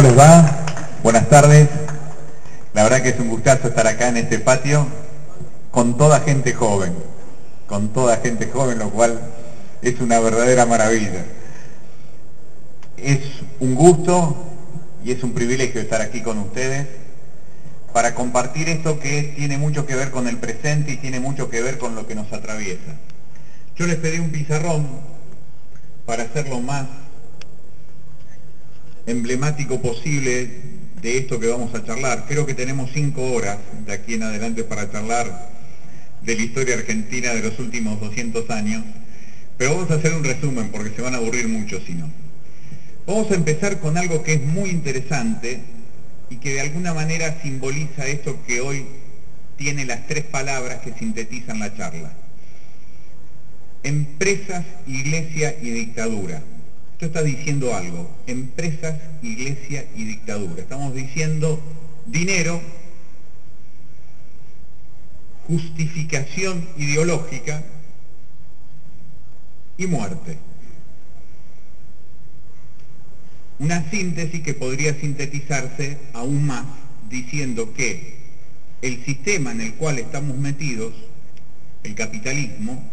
¿Cómo les va? Buenas tardes. La verdad que es un gustazo estar acá en este patio con toda gente joven, lo cual es una verdadera maravilla. Es un gusto y es un privilegio estar aquí con ustedes para compartir esto que tiene mucho que ver con el presente y tiene mucho que ver con lo que nos atraviesa. Yo les pedí un pizarrón para hacerlo más emblemático posible de esto que vamos a charlar. Creo que tenemos 5 horas de aquí en adelante para charlar de la historia argentina de los últimos 200 años, pero vamos a hacer un resumen porque se van a aburrir mucho si no. Vamos a empezar con algo que es muy interesante y que de alguna manera simboliza esto que hoy tiene las 3 palabras que sintetizan la charla: empresas, iglesia y dictadura. Esto está diciendo algo: empresas, iglesia y dictadura. Estamos diciendo dinero, justificación ideológica y muerte. Una síntesis que podría sintetizarse aún más diciendo que el sistema en el cual estamos metidos, el capitalismo,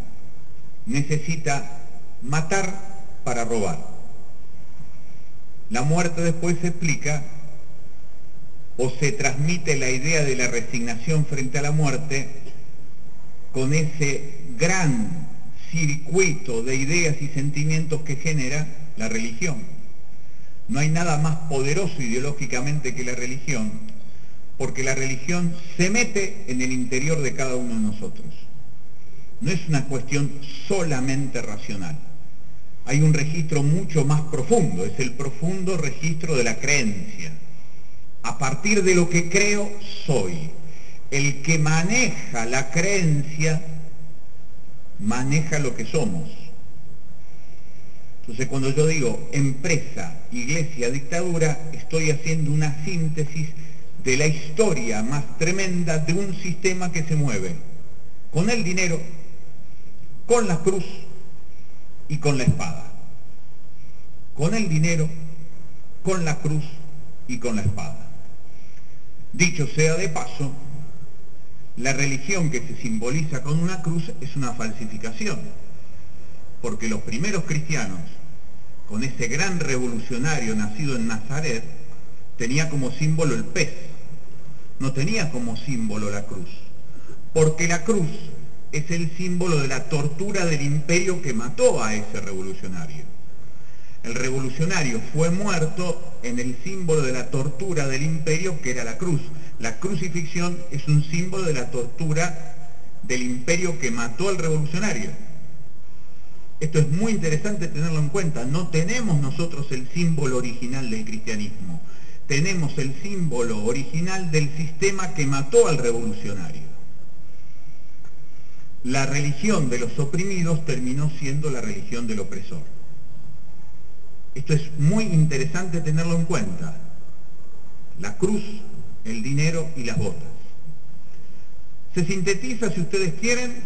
necesita matar para robar. La muerte después se explica o se transmite la idea de la resignación frente a la muerte con ese gran circuito de ideas y sentimientos que genera la religión. No hay nada más poderoso ideológicamente que la religión, porque la religión se mete en el interior de cada uno de nosotros. No es una cuestión solamente racional. Hay un registro mucho más profundo, es el profundo registro de la creencia. A partir de lo que creo, soy. El que maneja la creencia, maneja lo que somos. Entonces, cuando yo digo empresa, iglesia, dictadura, estoy haciendo una síntesis de la historia más tremenda de un sistema que se mueve con el dinero, con la cruz y con la espada. Con el dinero, con la cruz y con la espada. Dicho sea de paso, la religión que se simboliza con una cruz es una falsificación, porque los primeros cristianos, con ese gran revolucionario nacido en Nazaret, tenía como símbolo el pez, no tenía como símbolo la cruz, porque la cruz es el símbolo de la tortura del imperio que mató a ese revolucionario. El revolucionario fue muerto en el símbolo de la tortura del imperio, que era la cruz. La crucifixión es un símbolo de la tortura del imperio que mató al revolucionario. Esto es muy interesante tenerlo en cuenta. No tenemos nosotros el símbolo original del cristianismo. Tenemos el símbolo original del sistema que mató al revolucionario. La religión de los oprimidos terminó siendo la religión del opresor. Esto es muy interesante tenerlo en cuenta. La cruz, el dinero y las botas. Se sintetiza, si ustedes quieren,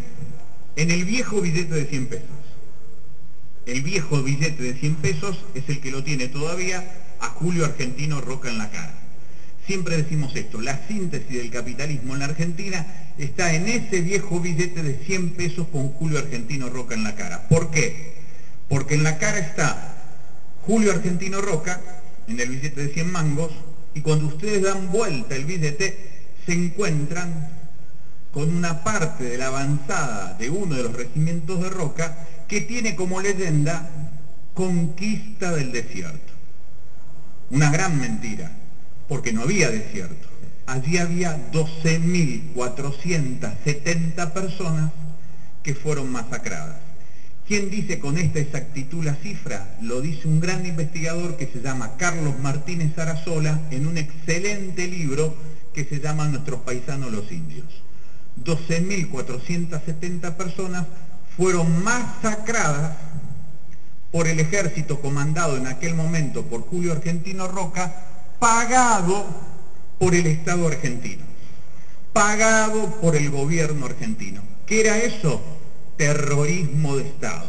en el viejo billete de 100 pesos. El viejo billete de 100 pesos es el que lo tiene todavía a Julio Argentino Roca en la cara. Siempre decimos esto: la síntesis del capitalismo en la Argentina está en ese viejo billete de 100 pesos con Julio Argentino Roca en la cara. ¿Por qué? Porque en la cara está Julio Argentino Roca, en el billete de 100 mangos, y cuando ustedes dan vuelta el billete, se encuentran con una parte de la avanzada de uno de los regimientos de Roca que tiene como leyenda conquista del desierto. Una gran mentira, porque no había desierto. Allí había 12.470 personas que fueron masacradas. ¿Quién dice con esta exactitud la cifra? Lo dice un gran investigador que se llama Carlos Martínez Sarasola en un excelente libro que se llama Nuestros paisanos los indios. 12.470 personas fueron masacradas por el ejército comandado en aquel momento por Julio Argentino Roca, pagado por el Estado argentino, pagado por el gobierno argentino. ¿Qué era eso? Terrorismo de Estado.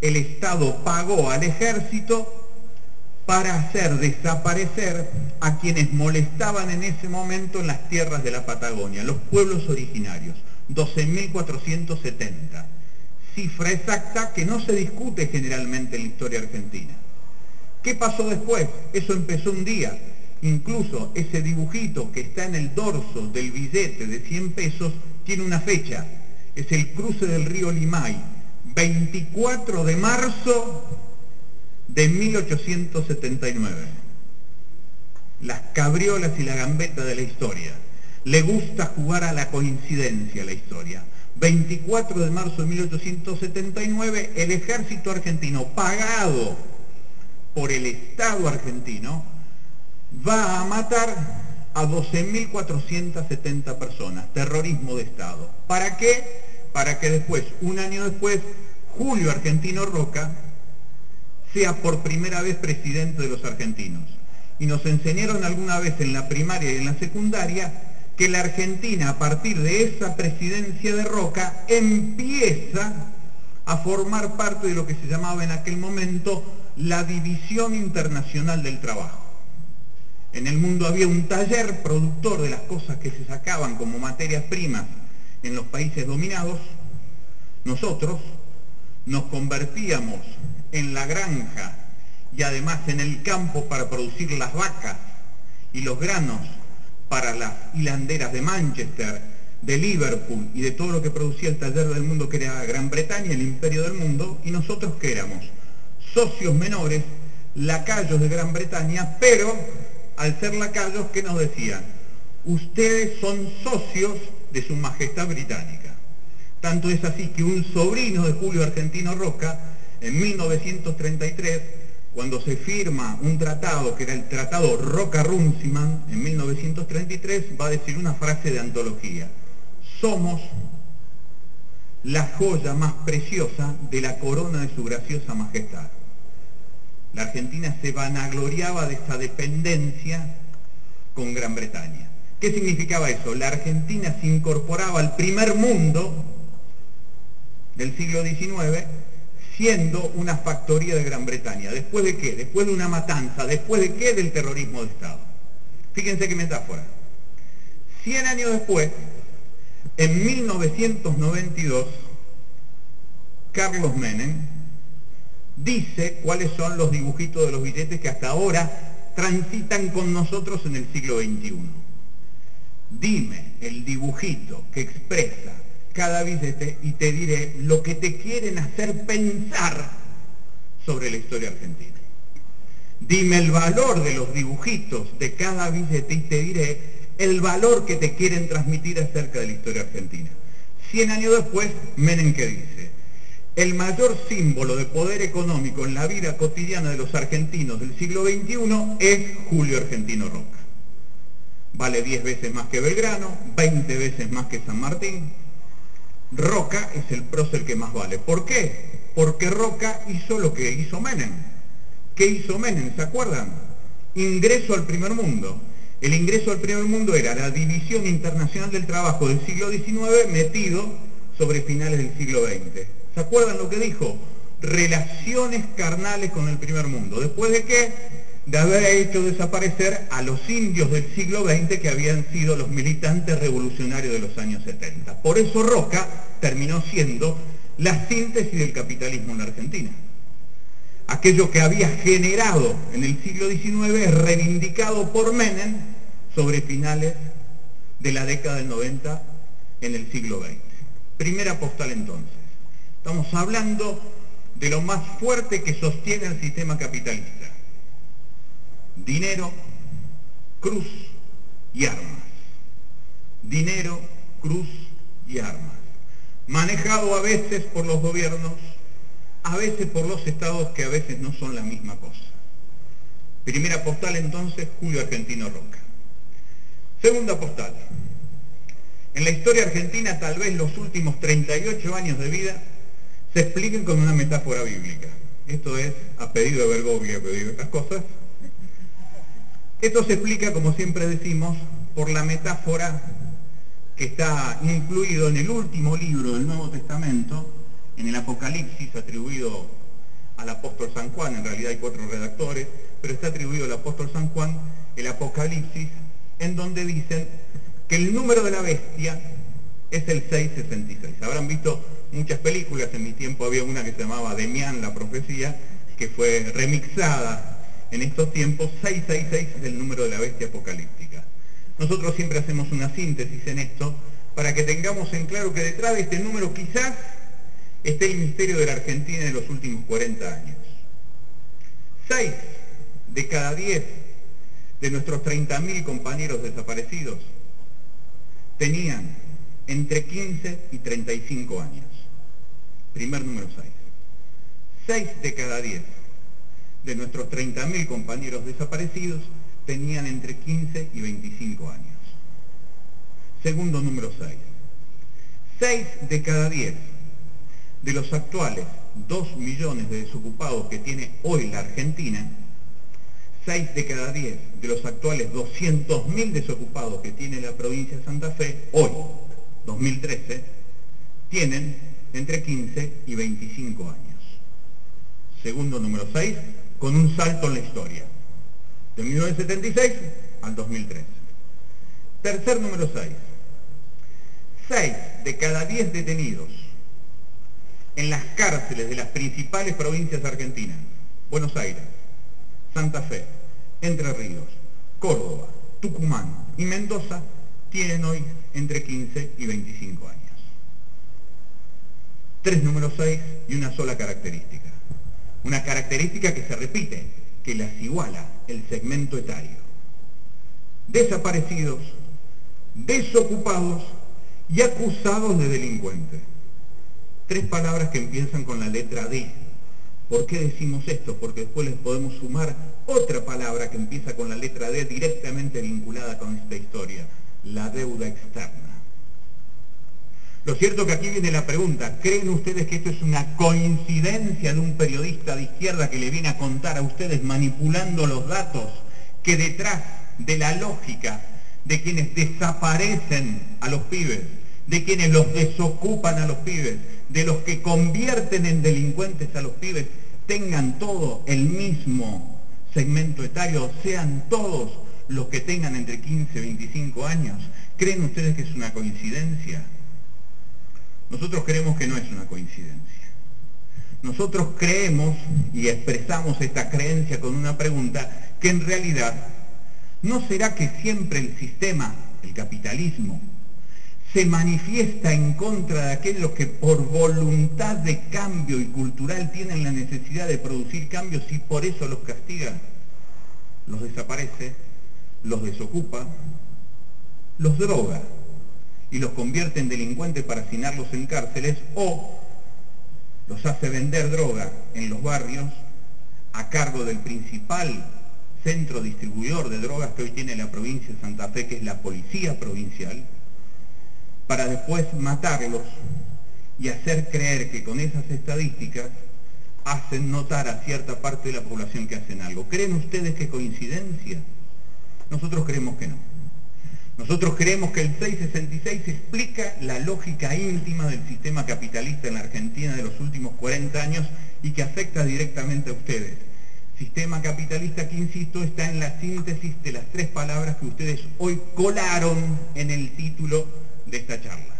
El Estado pagó al ejército para hacer desaparecer a quienes molestaban en ese momento en las tierras de la Patagonia, los pueblos originarios, 12.470. Cifra exacta que no se discute generalmente en la historia argentina. ¿Qué pasó después? Eso empezó un día. Incluso ese dibujito que está en el dorso del billete de 100 pesos tiene una fecha. Es el cruce del río Limay, 24 de marzo de 1879. Las cabriolas y la gambeta de la historia. Le gusta jugar a la coincidencia a la historia. 24 de marzo de 1879, el ejército argentino, pagado por el Estado argentino, va a matar a 12.470 personas. Terrorismo de Estado. ¿Para qué? Para que después, un año después, Julio Argentino Roca sea por primera vez presidente de los argentinos. Y nos enseñaron alguna vez en la primaria y en la secundaria que la Argentina, a partir de esa presidencia de Roca, empieza a formar parte de lo que se llamaba en aquel momento la División Internacional del Trabajo. En el mundo había un taller productor de las cosas que se sacaban como materias primas en los países dominados. Nosotros nos convertíamos en la granja y además en el campo para producir las vacas y los granos para las hilanderas de Manchester, de Liverpool y de todo lo que producía el taller del mundo, que era Gran Bretaña, el imperio del mundo. Y nosotros, ¿qué éramos? Socios menores, lacayos de Gran Bretaña, pero al ser lacayos, ¿qué nos decían? Ustedes son socios de su majestad británica. Tanto es así que un sobrino de Julio Argentino Roca, en 1933, cuando se firma un tratado, que era el Tratado Roca-Runciman, en 1933, va a decir una frase de antología: somos la joya más preciosa de la corona de su graciosa majestad. La Argentina se vanagloriaba de esa dependencia con Gran Bretaña. ¿Qué significaba eso? La Argentina se incorporaba al primer mundo del siglo XIX, siendo una factoría de Gran Bretaña. ¿Después de qué? Después de una matanza. ¿Después de qué? Del terrorismo de Estado. Fíjense qué metáfora. 100 años después, en 1992, Carlos Menem dice cuáles son los dibujitos de los billetes que hasta ahora transitan con nosotros en el siglo XXI. Dime el dibujito que expresa cada billete y te diré lo que te quieren hacer pensar sobre la historia argentina. Dime el valor de los dibujitos de cada billete y te diré el valor que te quieren transmitir acerca de la historia argentina. 100 años después, Menem, ¿qué dice? El mayor símbolo de poder económico en la vida cotidiana de los argentinos del siglo XXI es Julio Argentino Roca. Vale 10 veces más que Belgrano, 20 veces más que San Martín. Roca es el prócer que más vale. ¿Por qué? Porque Roca hizo lo que hizo Menem. ¿Qué hizo Menem? ¿Se acuerdan? Ingreso al primer mundo. El ingreso al primer mundo era la División Internacional del Trabajo del siglo XIX metido sobre finales del siglo XX. ¿Se acuerdan lo que dijo? Relaciones carnales con el primer mundo. ¿Después de qué? De haber hecho desaparecer a los indios del siglo XX que habían sido los militantes revolucionarios de los años 70. Por eso Roca terminó siendo la síntesis del capitalismo en la Argentina. Aquello que había generado en el siglo XIX es reivindicado por Menem sobre finales de la década del 90 en el siglo XX. Primera postal entonces. Estamos hablando de lo más fuerte que sostiene el sistema capitalista. Dinero, cruz y armas. Dinero, cruz y armas. Manejado a veces por los gobiernos, a veces por los estados, que a veces no son la misma cosa. Primera postal entonces, Julio Argentino Roca. Segunda postal. En la historia argentina, tal vez los últimos 38 años de vida se expliquen con una metáfora bíblica. Esto es a pedido de Bergoglio que digo estas cosas. Esto se explica, como siempre decimos, por la metáfora que está incluido en el último libro del Nuevo Testamento, en el Apocalipsis, atribuido al apóstol San Juan. En realidad hay 4 redactores, pero está atribuido al apóstol San Juan, el Apocalipsis, en donde dicen que el número de la bestia es el 666. Habrán visto muchas películas, en mi tiempo había una que se llamaba Demián, la profecía, que fue remixada en estos tiempos. 666 es el número de la bestia apocalíptica. Nosotros siempre hacemos una síntesis en esto, para que tengamos en claro que detrás de este número quizás esté el misterio de la Argentina de los últimos 40 años. 6 de cada 10 de nuestros 30.000 compañeros desaparecidos tenían entre 15 y 35 años. Primer número 6. 6 de cada 10 de nuestros 30.000 compañeros desaparecidos tenían entre 15 y 25 años. Segundo número 6. 6 de cada 10 de los actuales 2 millones de desocupados que tiene hoy la Argentina, 6 de cada 10 de los actuales 200.000 desocupados que tiene la provincia de Santa Fe, hoy, 2013, tienen entre 15 y 25 años. Segundo número 6, con un salto en la historia, de 1976 al 2013. Tercer número 6. 6 de cada 10 detenidos en las cárceles de las principales provincias argentinas, Buenos Aires, Santa Fe, Entre Ríos, Córdoba, Tucumán y Mendoza, tienen hoy entre 15 y 25 años. 3 números 6 y una sola característica. Una característica que se repite, que las iguala el segmento etario. Desaparecidos, desocupados y acusados de delincuentes. 3 palabras que empiezan con la letra D. ¿Por qué decimos esto? Porque después les podemos sumar otra palabra que empieza con la letra D directamente vinculada con esta historia, la deuda externa. Lo cierto es que aquí viene la pregunta, ¿creen ustedes que esto es una coincidencia de un periodista de izquierda que le viene a contar a ustedes manipulando los datos, que detrás de la lógica de quienes desaparecen a los pibes, de quienes los desocupan a los pibes, de los que convierten en delincuentes a los pibes, tengan todo el mismo segmento etario, sean todos los que tengan entre 15 y 25 años? ¿Creen ustedes que es una coincidencia? Nosotros creemos que no es una coincidencia. Nosotros creemos y expresamos esta creencia con una pregunta, que en realidad, ¿no será que siempre el sistema, el capitalismo, se manifiesta en contra de aquellos que por voluntad de cambio y cultural tienen la necesidad de producir cambios y por eso los castiga? Los desaparece, los desocupa, los droga y los convierte en delincuentes para hacinarlos en cárceles, o los hace vender droga en los barrios a cargo del principal centro distribuidor de drogas que hoy tiene la provincia de Santa Fe, que es la Policía Provincial, para después matarlos y hacer creer que con esas estadísticas hacen notar a cierta parte de la población que hacen algo. ¿Creen ustedes que es coincidencia? Nosotros creemos que no. Nosotros creemos que el 666 explica la lógica íntima del sistema capitalista en la Argentina de los últimos 40 años y que afecta directamente a ustedes. Sistema capitalista que, insisto, está en la síntesis de las 3 palabras que ustedes hoy colaron en el título de esta charla.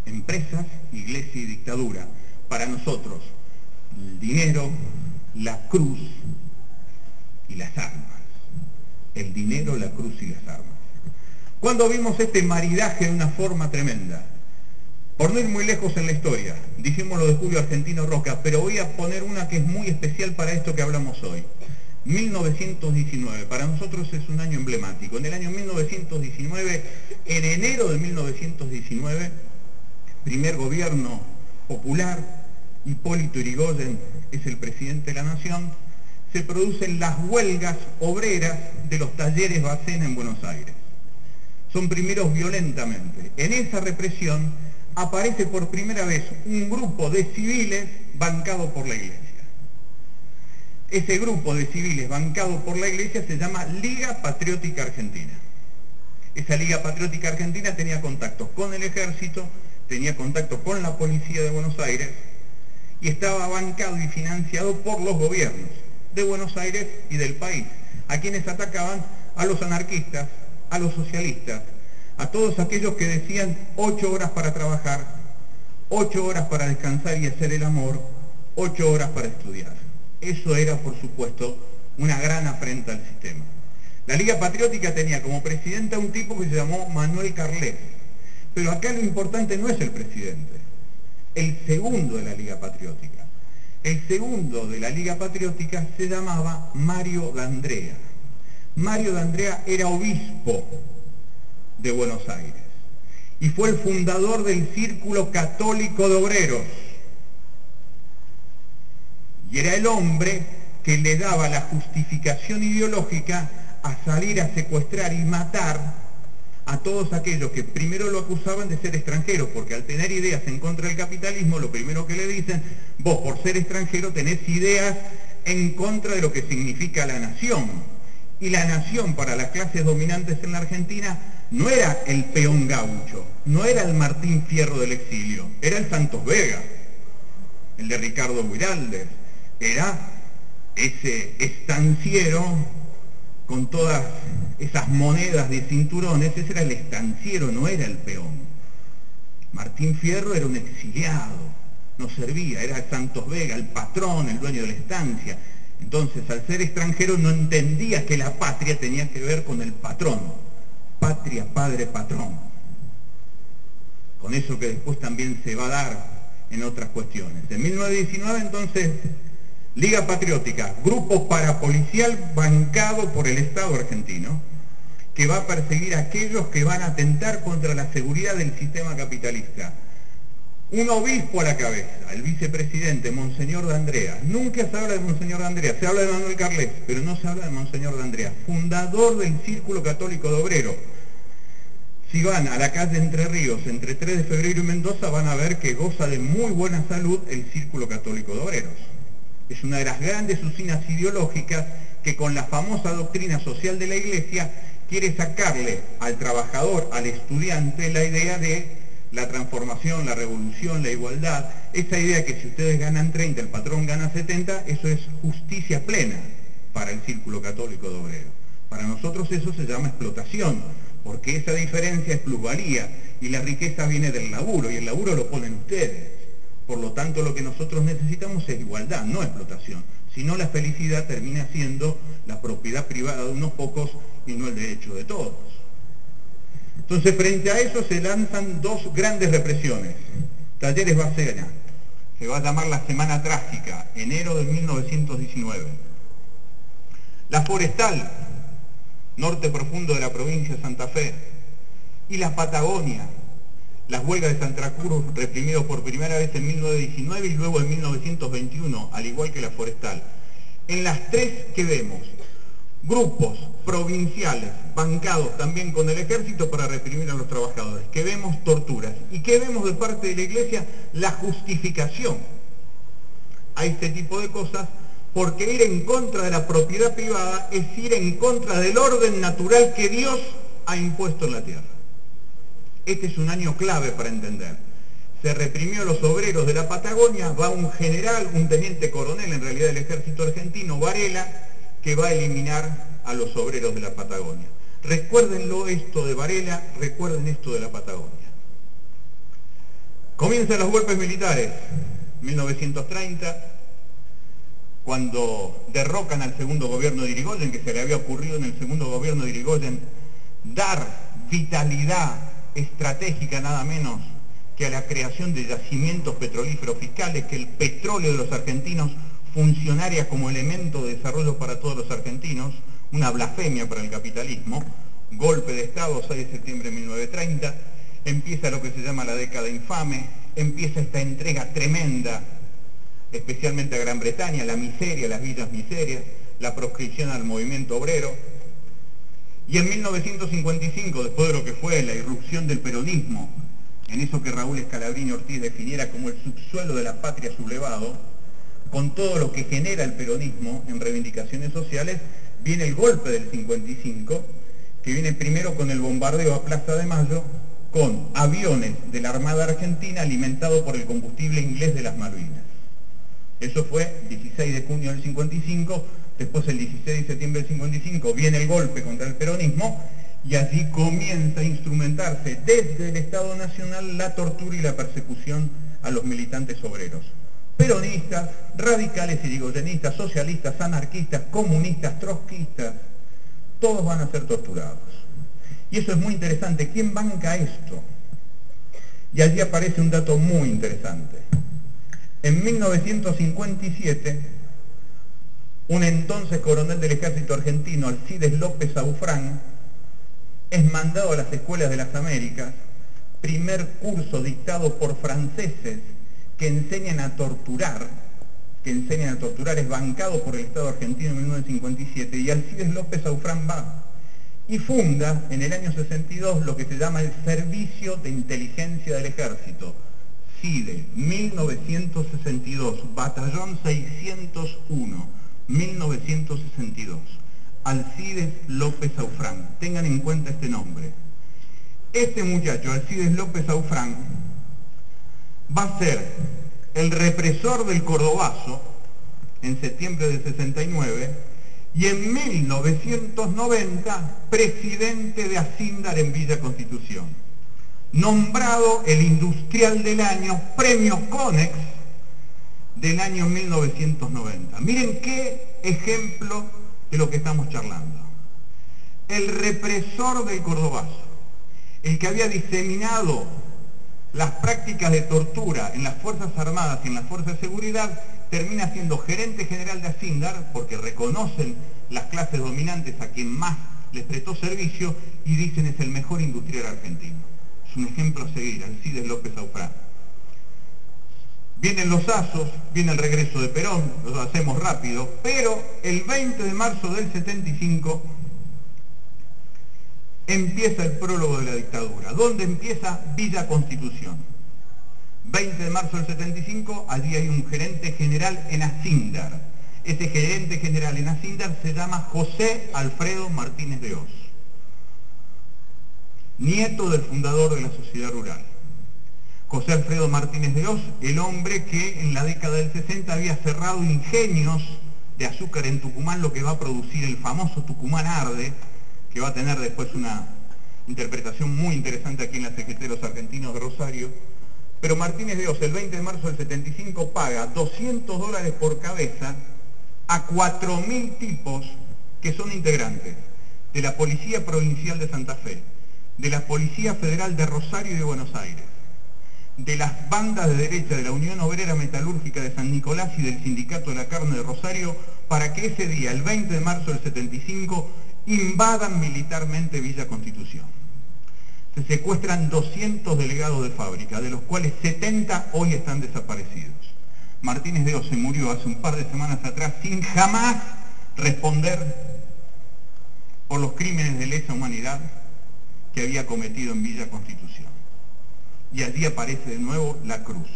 Empresas, iglesia y dictadura. Para nosotros, el dinero, la cruz y las armas. El dinero, la cruz y las armas. Cuando vimos este maridaje de una forma tremenda, por no ir muy lejos en la historia, dijimos lo de Julio Argentino Roca, pero voy a poner una que es muy especial para esto que hablamos hoy. 1919, para nosotros es un año emblemático. En el año 1919, en enero de 1919, primer gobierno popular, Hipólito Yrigoyen es el presidente de la nación, se producen las huelgas obreras de los talleres Bacena en Buenos Aires. Son primeros violentamente. En esa represión aparece por primera vez un grupo de civiles bancado por la Iglesia. Ese grupo de civiles bancado por la Iglesia se llama Liga Patriótica Argentina. Esa Liga Patriótica Argentina tenía contactos con el ejército, tenía contacto con la policía de Buenos Aires y estaba bancado y financiado por los gobiernos. de Buenos Aires y del país, a quienes atacaban a los anarquistas, a los socialistas, a todos aquellos que decían 8 horas para trabajar, 8 horas para descansar y hacer el amor, 8 horas para estudiar. Eso era, por supuesto, una gran afrenta al sistema. La Liga Patriótica tenía como presidente a un tipo que se llamó Manuel Carles, pero acá lo importante no es el presidente, el segundo de la Liga Patriótica. El segundo de la Liga Patriótica se llamaba Mario D'Andrea. Mario D'Andrea era obispo de Buenos Aires y fue el fundador del Círculo Católico de Obreros. Y era el hombre que le daba la justificación ideológica a salir a secuestrar y matar a todos aquellos que primero lo acusaban de ser extranjeros, porque al tener ideas en contra del capitalismo, lo primero que le dicen, vos por ser extranjero tenés ideas en contra de lo que significa la nación. Y la nación para las clases dominantes en la Argentina no era el peón gaucho, no era el Martín Fierro del exilio, era el Santos Vega, el de Ricardo Guiraldes, era ese estanciero con todas esas monedas de cinturones, ese era el estanciero, no era el peón. Martín Fierro era un exiliado, no servía, era el Santos Vega, el patrón, el dueño de la estancia. Entonces, al ser extranjero no entendía que la patria tenía que ver con el patrón. Patria, padre, patrón. Con eso que después también se va a dar en otras cuestiones. En 1919, entonces, Liga Patriótica, grupo parapolicial bancado por el Estado argentino, que va a perseguir a aquellos que van a atentar contra la seguridad del sistema capitalista. Un obispo a la cabeza, el vicepresidente, Monseñor D'Andrea. Nunca se habla de Monseñor D'Andrea, se habla de Manuel Carles, pero no se habla de Monseñor D'Andrea, fundador del Círculo Católico de Obreros. Si van a la calle Entre Ríos, entre 3 de febrero y Mendoza, van a ver que goza de muy buena salud el Círculo Católico de Obreros. Es una de las grandes usinas ideológicas que con la famosa doctrina social de la Iglesia quiere sacarle al trabajador, al estudiante, la idea de la transformación, la revolución, la igualdad, esa idea que si ustedes ganan 30, el patrón gana 70, eso es justicia plena para el Círculo Católico de Obreros. Para nosotros eso se llama explotación, porque esa diferencia es plusvalía y la riqueza viene del laburo y el laburo lo ponen ustedes. Por lo tanto, lo que nosotros necesitamos es igualdad, no explotación. Si no, la felicidad termina siendo la propiedad privada de unos pocos y no el derecho de todos. Entonces, frente a eso se lanzan dos grandes represiones. Talleres Bacena, se va a llamar la Semana Trágica, enero de 1919. La Forestal, norte profundo de la provincia de Santa Fe. Y la Patagonia, las huelgas de Santa Cruz, reprimidos por primera vez en 1919 y luego en 1921, al igual que la Forestal. En las tres que vemos, grupos provinciales bancados también con el ejército para reprimir a los trabajadores, que vemos torturas y que vemos de parte de la Iglesia la justificación a este tipo de cosas, porque ir en contra de la propiedad privada es ir en contra del orden natural que Dios ha impuesto en la tierra. Este es un año clave para entender. Se reprimió a los obreros de la Patagonia, va un general, un teniente coronel en realidad del ejército argentino, Varela, que va a eliminar a los obreros de la Patagonia. Recuérdenlo esto de Varela, recuerden esto de la Patagonia. Comienzan los golpes militares, 1930, cuando derrocan al segundo gobierno de Irigoyen, que se le había ocurrido en el segundo gobierno de Irigoyen dar vitalidad estratégica nada menos que a la creación de yacimientos petrolíferos fiscales, que el petróleo de los argentinos funcionaria como elemento de desarrollo para todos los argentinos, una blasfemia para el capitalismo. Golpe de Estado, 6 de septiembre de 1930, empieza lo que se llama la década infame, empieza esta entrega tremenda, especialmente a Gran Bretaña, la miseria, las villas miserias, la proscripción al movimiento obrero. Y en 1955, después de lo que fue la irrupción del peronismo, en eso que Raúl Scalabrini Ortiz definiera como el subsuelo de la patria sublevado, con todo lo que genera el peronismo en reivindicaciones sociales, viene el golpe del 55, que viene primero con el bombardeo a Plaza de Mayo, con aviones de la Armada Argentina alimentados por el combustible inglés de las Malvinas. Eso fue 16 de junio del 55, Después, el 16 de septiembre del 55, viene el golpe contra el peronismo y allí comienza a instrumentarse desde el Estado Nacional la tortura y la persecución a los militantes obreros. Peronistas, radicales irigoyenistas, socialistas, anarquistas, comunistas, trotskistas, todos van a ser torturados. Y eso es muy interesante. ¿Quién banca esto? Y allí aparece un dato muy interesante. En 1957, un entonces coronel del ejército argentino, Alcides López Aufrán, es mandado a las escuelas de las Américas, primer curso dictado por franceses que enseñan a torturar, es bancado por el Estado argentino en 1957, y Alcides López Aufrán va y funda en el año 62 lo que se llama el Servicio de Inteligencia del Ejército, CIDE, 1962, Batallón 601, 1962. Alcides López Aufrán, tengan en cuenta este nombre. Este muchacho, Alcides López Aufrán, va a ser el represor del Cordobazo en septiembre del 69 y en 1990 presidente de Asíndar en Villa Constitución. Nombrado el industrial del año, premio Conex del año 1990. Miren qué ejemplo de lo que estamos charlando. El represor del Cordobazo, el que había diseminado las prácticas de tortura en las Fuerzas Armadas y en las Fuerzas de Seguridad, termina siendo gerente general de Asíndar, porque reconocen las clases dominantes a quien más les prestó servicio y dicen es el mejor industrial argentino. Es un ejemplo a seguir, Alcides López Aufrán. Vienen los asos, viene el regreso de Perón, lo hacemos rápido, pero el 20 de marzo del 75 empieza el prólogo de la dictadura. ¿Dónde empieza? Villa Constitución. 20 de marzo del 75, allí hay un gerente general en Asíndar. Ese gerente general en Asíndar se llama José Alfredo Martínez de Oz, nieto del fundador de la sociedad rural. José Alfredo Martínez de Oz, el hombre que en la década del 60 había cerrado ingenios de azúcar en Tucumán, lo que va a producir el famoso Tucumán Arde, que va a tener después una interpretación muy interesante aquí en la Secretaría de los Argentinos de Rosario. Pero Martínez de Oz, el 20 de marzo del 75, paga $200 por cabeza a 4.000 tipos que son integrantes de la Policía Provincial de Santa Fe, de la Policía Federal de Rosario y de Buenos Aires, de las bandas de derecha de la Unión Obrera Metalúrgica de San Nicolás y del Sindicato de la Carne de Rosario, para que ese día, el 20 de marzo del 75, invadan militarmente Villa Constitución. Se secuestran 200 delegados de fábrica, de los cuales 70 hoy están desaparecidos. Martínez de Oz se murió hace un par de semanas atrás sin jamás responder por los crímenes de lesa humanidad que había cometido en Villa Constitución. Y allí aparece de nuevo la cruz.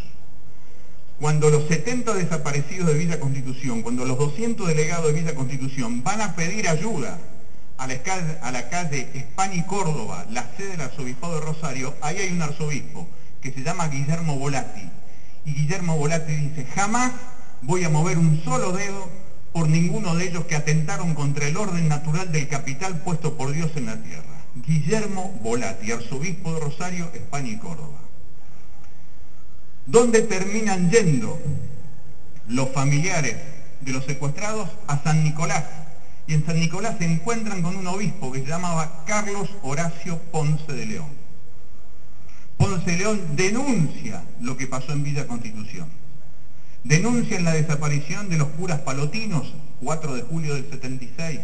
Cuando los 70 desaparecidos de Villa Constitución, cuando los 200 delegados de Villa Constitución van a pedir ayuda a la calle España y Córdoba, la sede del arzobispado de Rosario, ahí hay un arzobispo que se llama Guillermo Volatti. Y Guillermo Volatti dice, jamás voy a mover un solo dedo por ninguno de ellos que atentaron contra el orden natural del capital puesto por Dios en la tierra. Guillermo Volatti, arzobispo de Rosario, España y Córdoba. ¿Dónde terminan yendo los familiares de los secuestrados? A San Nicolás. Y en San Nicolás se encuentran con un obispo que se llamaba Carlos Horacio Ponce de León. Ponce de León denuncia lo que pasó en Villa Constitución. Denuncian la desaparición de los curas palotinos, 4 de julio del 76.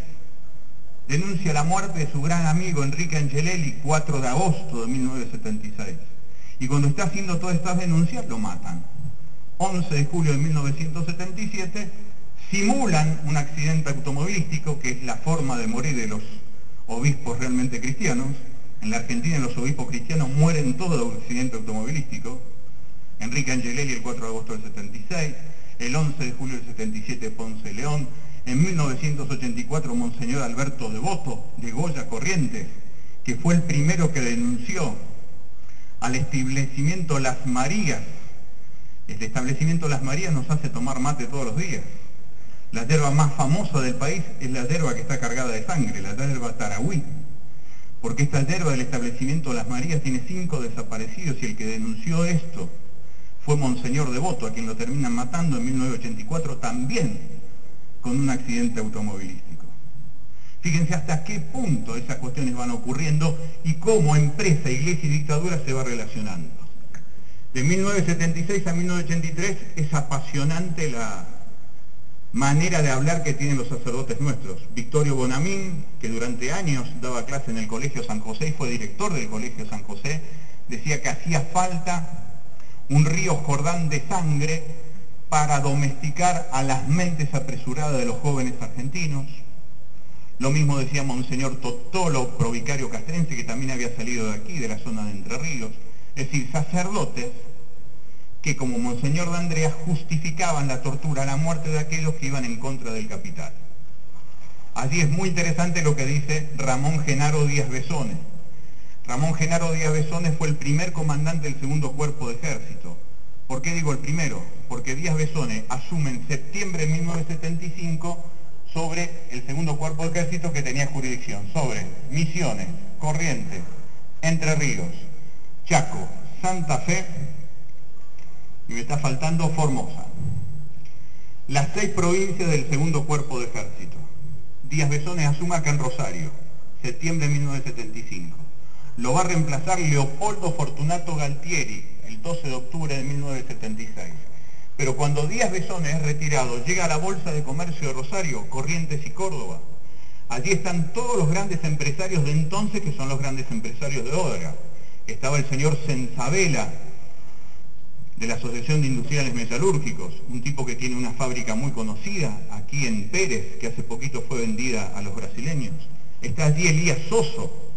Denuncia la muerte de su gran amigo Enrique Angelelli, 4 de agosto de 1976. Y cuando está haciendo todas estas denuncias, lo matan. 11 de julio de 1977, simulan un accidente automovilístico, que es la forma de morir de los obispos realmente cristianos. En la Argentina los obispos cristianos mueren todos de un accidente automovilístico. Enrique Angelelli el 4 de agosto del 76, el 11 de julio del 77 Ponce de León, en 1984 Monseñor Alberto Devoto de Goya Corrientes, que fue el primero que denunció al establecimiento Las Marías. El establecimiento Las Marías nos hace tomar mate todos los días. La yerba más famosa del país es la yerba que está cargada de sangre, la yerba Tarahui, porque esta yerba del establecimiento de Las Marías tiene 5 desaparecidos y el que denunció esto fue Monseñor Devoto, a quien lo terminan matando en 1984 también con un accidente automovilístico. Fíjense hasta qué punto esas cuestiones van ocurriendo y cómo empresa, iglesia y dictadura se va relacionando. De 1976 a 1983 es apasionante la manera de hablar que tienen los sacerdotes nuestros. Victorio Bonamín, que durante años daba clase en el Colegio San José y fue director del Colegio San José, decía que hacía falta un río Jordán de sangre para domesticar a las mentes apresuradas de los jóvenes argentinos. Lo mismo decía Monseñor Totolo, provicario castrense, que también había salido de aquí, de la zona de Entre Ríos. Es decir, sacerdotes que, como Monseñor de Andrea, justificaban la tortura, la muerte de aquellos que iban en contra del capital. Allí es muy interesante lo que dice Ramón Genaro Díaz Besones. Ramón Genaro Díaz Besones fue el primer comandante del segundo cuerpo de ejército. ¿Por qué digo el primero? Porque Díaz Besones asume en septiembre de 1975 sobre el segundo cuerpo de ejército que tenía jurisdicción sobre Misiones, Corrientes, Entre Ríos, Chaco, Santa Fe y me está faltando Formosa. Las 6 provincias del segundo cuerpo de ejército. Díaz Besones asume acá en Rosario, septiembre de 1975. Lo va a reemplazar Leopoldo Fortunato Galtieri, el 12 de octubre de 1976. Pero cuando Díaz Besones es retirado, llega a la Bolsa de Comercio de Rosario, Corrientes y Córdoba. Allí están todos los grandes empresarios de entonces, que son los grandes empresarios de obra. Estaba el señor Sensabela, de la Asociación de Industriales Metalúrgicos, un tipo que tiene una fábrica muy conocida aquí en Pérez, que hace poquito fue vendida a los brasileños. Está allí Elías Soso,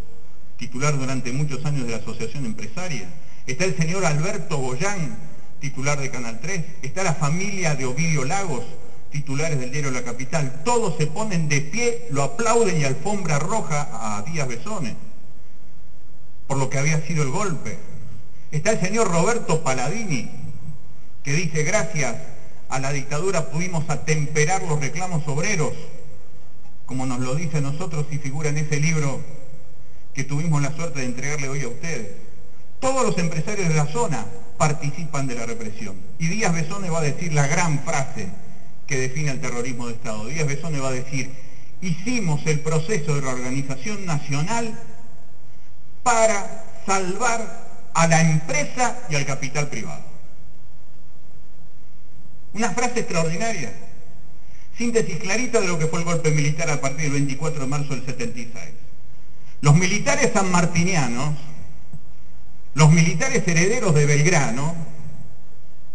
titular durante muchos años de la Asociación Empresaria. Está el señor Alberto Goyán, titular de Canal 3. Está la familia de Ovidio Lagos, titulares del diario La Capital. Todos se ponen de pie, lo aplauden y alfombra roja a Díaz Besones por lo que había sido el golpe. Está el señor Roberto Paladini, que dice: gracias a la dictadura pudimos atemperar los reclamos obreros, como nos lo dice a nosotros y figura en ese libro que tuvimos la suerte de entregarle hoy a ustedes. Todos los empresarios de la zona participan de la represión. Y Díaz Besones va a decir la gran frase que define el terrorismo de Estado. Díaz Besones va a decir: hicimos el proceso de reorganización nacional para salvar a la empresa y al capital privado. Una frase extraordinaria, síntesis clarita de lo que fue el golpe militar a partir del 24 de marzo del 76. Los militares sanmartinianos, los militares herederos de Belgrano,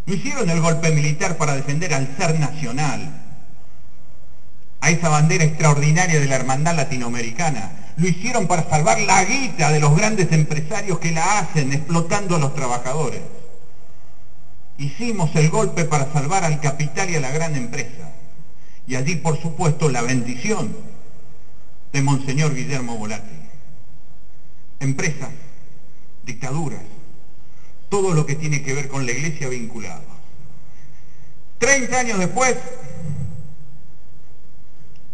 no hicieron el golpe militar para defender al ser nacional, a esa bandera extraordinaria de la hermandad latinoamericana. Lo hicieron para salvar la guita de los grandes empresarios que la hacen explotando a los trabajadores. Hicimos el golpe para salvar al capital y a la gran empresa. Y allí, por supuesto, la bendición de Monseñor Guillermo Volatti. Empresas, dictaduras, todo lo que tiene que ver con la iglesia vinculado. 30 años después,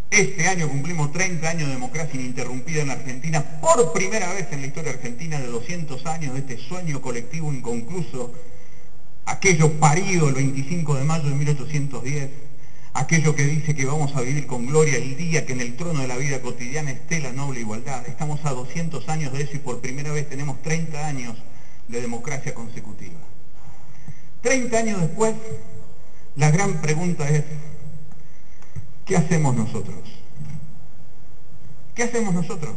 este año cumplimos 30 años de democracia ininterrumpida en la Argentina, por primera vez en la historia argentina de 200 años de este sueño colectivo inconcluso, aquello parido el 25 de mayo de 1810, aquello que dice que vamos a vivir con gloria el día que en el trono de la vida cotidiana esté la noble igualdad. Estamos a 200 años de eso y por primera vez tenemos 30 años de democracia consecutiva. 30 años después, la gran pregunta es: ¿qué hacemos nosotros? ¿Qué hacemos nosotros?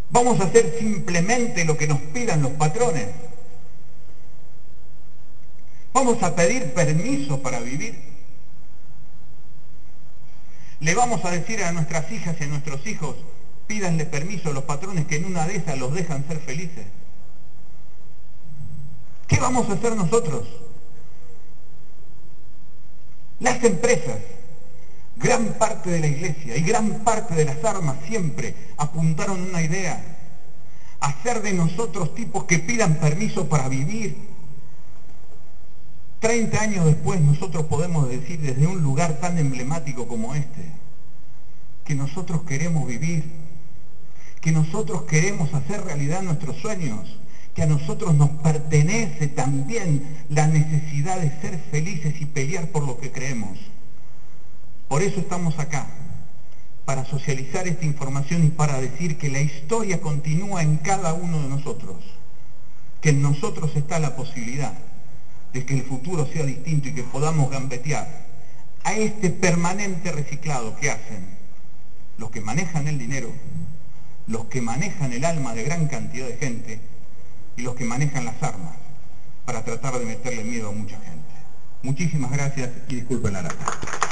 ¿Vamos a hacer simplemente lo que nos pidan los patrones? ¿Vamos a pedir permiso para vivir? ¿Le vamos a decir a nuestras hijas y a nuestros hijos: pídanle permiso a los patrones que en una de esas los dejan ser felices? ¿Qué vamos a hacer nosotros? Las empresas, gran parte de la iglesia y gran parte de las armas siempre apuntaron una idea: hacer de nosotros tipos que pidan permiso para vivir. 30 años después nosotros podemos decir desde un lugar tan emblemático como este, que nosotros queremos vivir, que nosotros queremos hacer realidad nuestros sueños, que a nosotros nos pertenece también la necesidad de ser felices y pelear por lo que creemos. Por eso estamos acá, para socializar esta información y para decir que la historia continúa en cada uno de nosotros, que en nosotros está la posibilidad de que el futuro sea distinto y que podamos gambetear a este permanente reciclado que hacen los que manejan el dinero, los que manejan el alma de gran cantidad de gente y los que manejan las armas para tratar de meterle miedo a mucha gente. Muchísimas gracias y disculpen la lata.